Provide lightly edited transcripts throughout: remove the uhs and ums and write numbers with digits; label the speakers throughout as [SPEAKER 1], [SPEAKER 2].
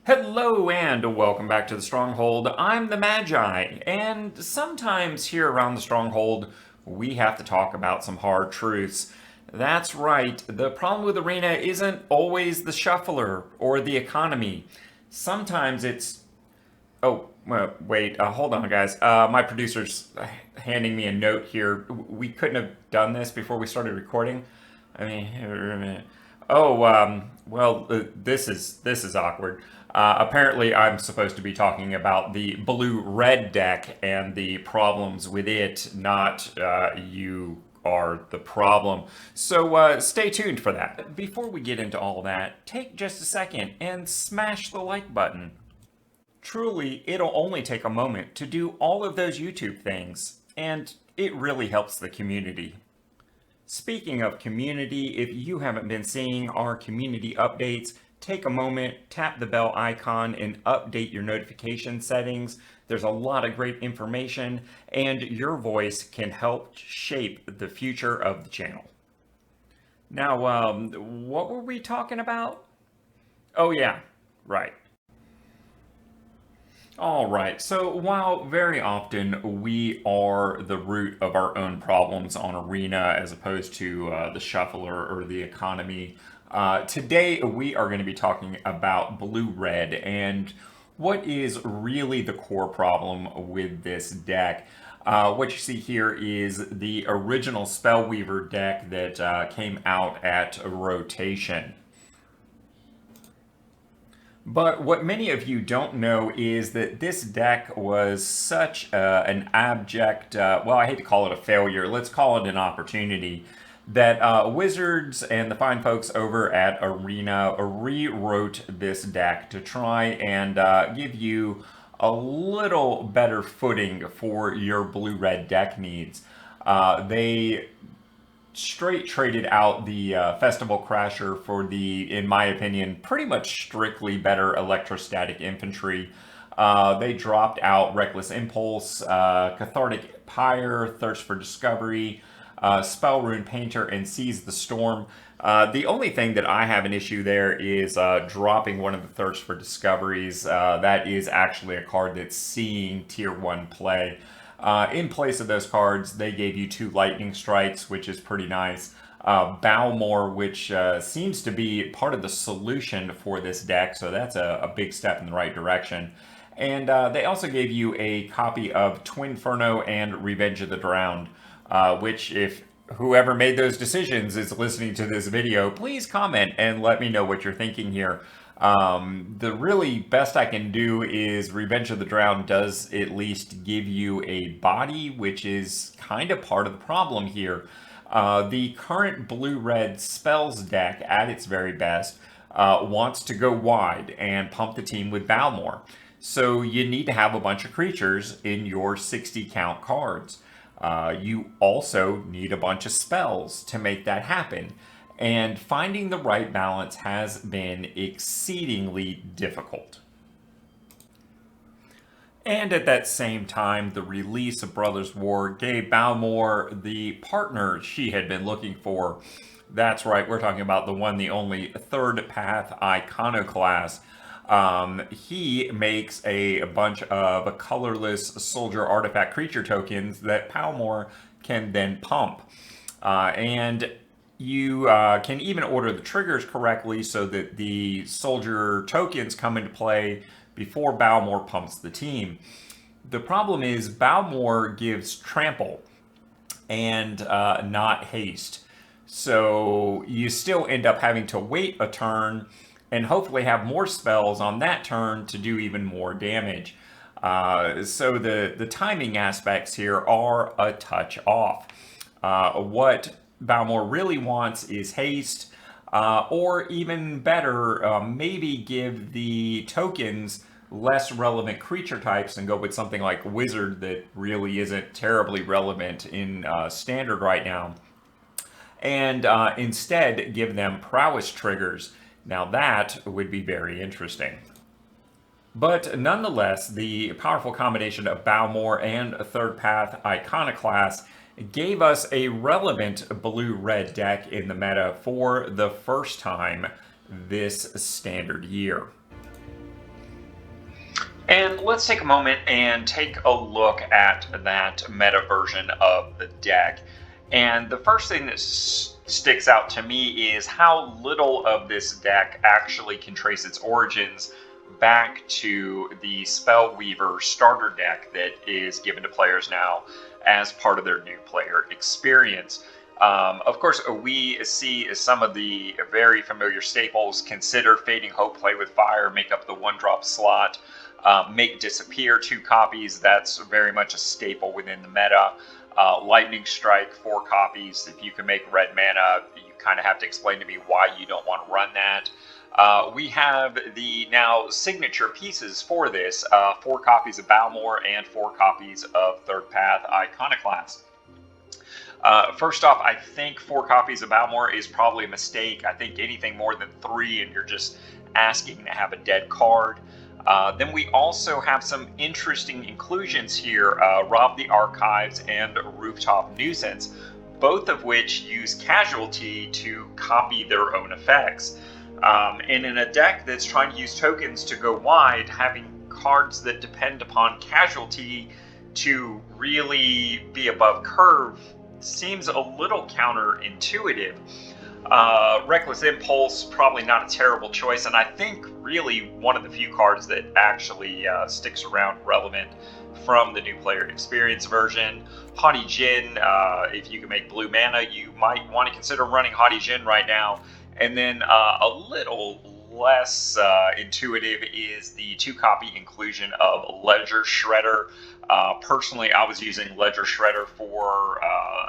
[SPEAKER 1] Hello and welcome back to the Stronghold. I'm the Magi, and sometimes here around the Stronghold, we have to talk about some hard truths. That's right, the problem with Arena isn't always the shuffler or the economy. Sometimes it's. Oh, wait, hold on, guys. My producer's handing me a note here. We couldn't have done this before we started recording. I mean, this is awkward. Apparently, I'm supposed to be talking about the blue-red deck and the problems with it, not you are the problem. So stay tuned for that. Before we get into all that, take just a second and smash the like button. Truly, it'll only take a moment to do all of those YouTube things, and it really helps the community. Speaking of community, if you haven't been seeing our community updates, take a moment, tap the bell icon, and update your notification settings. There's a lot of great information, and your voice can help shape the future of the channel. Now, what were we talking about? Oh, yeah, right. All right, so while very often we are the root of our own problems on Arena as opposed to the shuffler or the economy, today we are going to be talking about blue-red and what is really the core problem with this deck. What you see here is the original Spellweaver deck that came out at rotation. But what many of you don't know is that this deck was such an abject, well, I hate to call it a failure, let's call it an opportunity, that Wizards and the fine folks over at Arena rewrote this deck to try and give you a little better footing for your blue-red deck needs. They straight traded out the Festival Crasher for the, in my opinion, pretty much strictly better electrostatic infantry. They dropped out Reckless Impulse, Cathartic Pyre, Thirst for Discovery, Spell Rune Painter, and Seize the Storm. The only thing that I have an issue there is dropping one of the Thirst for Discoveries. That is actually a card that's seeing Tier 1 play. In place of those cards, they gave you 2 Lightning Strikes, which is pretty nice. Balmor, which seems to be part of the solution for this deck, so that's a big step in the right direction. And they also gave you a copy of Twinferno and Revenge of the Drowned, which, if whoever made those decisions is listening to this video, please comment and let me know what you're thinking here. The really best I can do is Revenge of the Drowned does at least give you a body, which is kind of part of the problem here. The current blue-red spells deck, at its very best, wants to go wide and pump the team with Balmor. So you need to have a bunch of creatures in your 60 count cards. You also need a bunch of spells to make that happen. And finding the right balance has been exceedingly difficult. And at that same time, the release of Brothers War gave Balmor the partner she had been looking for. That's right, we're talking about the one, the only third path Iconoclast. He makes a bunch of colorless soldier artifact creature tokens that Balmor can then pump. And you can even order the triggers correctly so that the soldier tokens come into play before Balmor pumps the team. The problem is Balmor gives trample and not haste. So you still end up having to wait a turn and hopefully have more spells on that turn to do even more damage. So the timing aspects here are a touch off. What Balmor really wants is haste, or even better, maybe give the tokens less relevant creature types and go with something like Wizard that really isn't terribly relevant in Standard right now. And instead give them prowess triggers. Now that would be very interesting. But nonetheless, the powerful combination of Balmor and a third path Iconoclast gave us a relevant blue-red deck in the meta for the first time this standard year. And let's take a moment and take a look at that meta version of the deck. And the first thing that sticks out to me is how little of this deck actually can trace its origins back to the Spellweaver starter deck that is given to players now as part of their new player experience. Of course, we see some of the very familiar staples. Consider Fading Hope, Play with Fire, make up the 1-drop slot. Make Disappear 2 copies, that's very much a staple within the meta. Lightning Strike 4 copies. If you can make red mana, you kind of have to explain to me why you don't want to run that. We have the now signature pieces for this, 4 copies of Balmor and 4 copies of Third Path Iconoclast. First off, I think 4 copies of Balmor is probably a mistake. I think anything more than 3 and you're just asking to have a dead card. Then we also have some interesting inclusions here, Rob the Archives and Rooftop Nuisance, both of which use Casualty to copy their own effects. And in a deck that's trying to use tokens to go wide, having cards that depend upon Casualty to really be above curve seems a little counterintuitive. Reckless Impulse, probably not a terrible choice, and I think really one of the few cards that actually sticks around relevant from the new player experience version. Haughty Djinn, if you can make blue mana, you might want to consider running Haughty Djinn right now. And then a little less intuitive is the 2-copy inclusion of Ledger Shredder. Personally, I was using Ledger Shredder for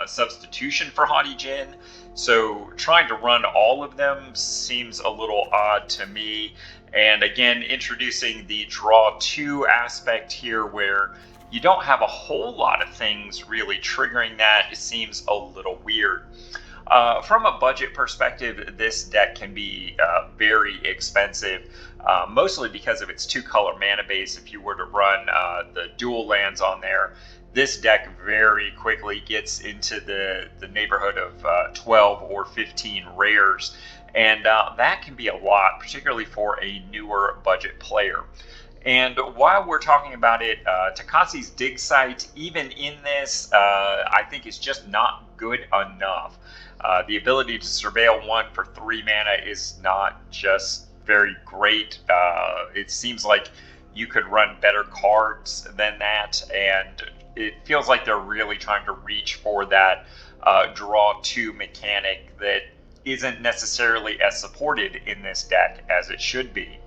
[SPEAKER 1] a substitution for Haughty Djinn, so trying to run all of them seems a little odd to me. And again, introducing the draw 2 aspect here where you don't have a whole lot of things really triggering that, it seems a little weird. From a budget perspective, this deck can be very expensive, mostly because of its 2-color mana base. If you were to run the dual lands on there, this deck very quickly gets into the neighborhood of 12 or 15 rares, and that can be a lot, particularly for a newer budget player. And while we're talking about it, Takasi's Dig Site, even in this, I think is just not good enough. The ability to surveil 1 for 3 mana is not just very great. It seems like you could run better cards than that, and it feels like they're really trying to reach for that draw 2 mechanic that isn't necessarily as supported in this deck as it should be.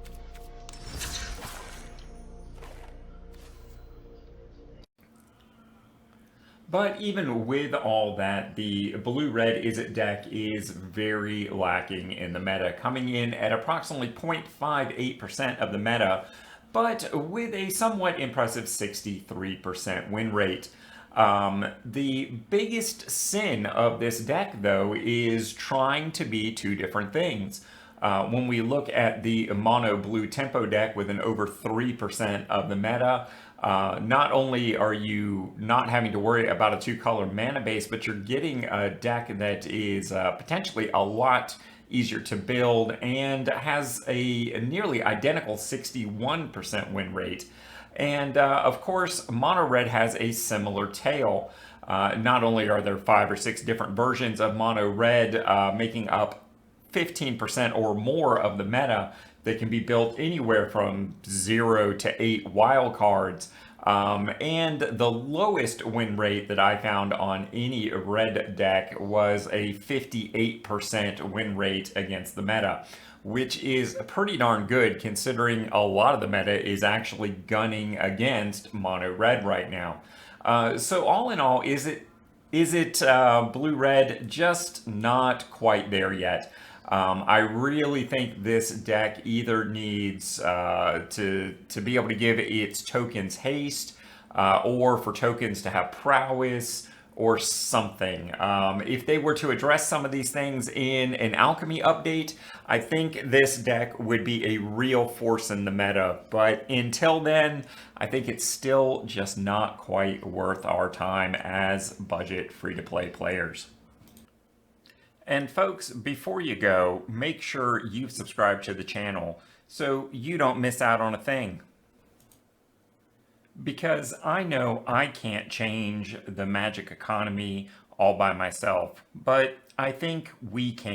[SPEAKER 1] But even with all that, the blue-red Izzet deck is very lacking in the meta, coming in at approximately 0.58% of the meta, but with a somewhat impressive 63% win rate. The biggest sin of this deck, though, is trying to be 2 different things. When we look at the mono blue tempo deck with an over 3% of the meta, not only are you not having to worry about a 2-color mana base, but you're getting a deck that is potentially a lot easier to build and has a nearly identical 61% win rate. And of course, mono red has a similar tale. Not only are there 5 or 6 different versions of mono red making up 15% or more of the meta that can be built anywhere from 0 to 8 wild cards. And the lowest win rate that I found on any red deck was a 58% win rate against the meta, which is pretty darn good considering a lot of the meta is actually gunning against mono red right now. So all in all, is it blue-red? Just not quite there yet. I really think this deck either needs to be able to give its tokens haste, or for tokens to have prowess, or something. If they were to address some of these things in an Alchemy update, I think this deck would be a real force in the meta. But until then, I think it's still just not quite worth our time as budget free-to-play players. And folks, before you go, make sure you've subscribed to the channel so you don't miss out on a thing. because I know I can't change the magic economy all by myself, but I think we can.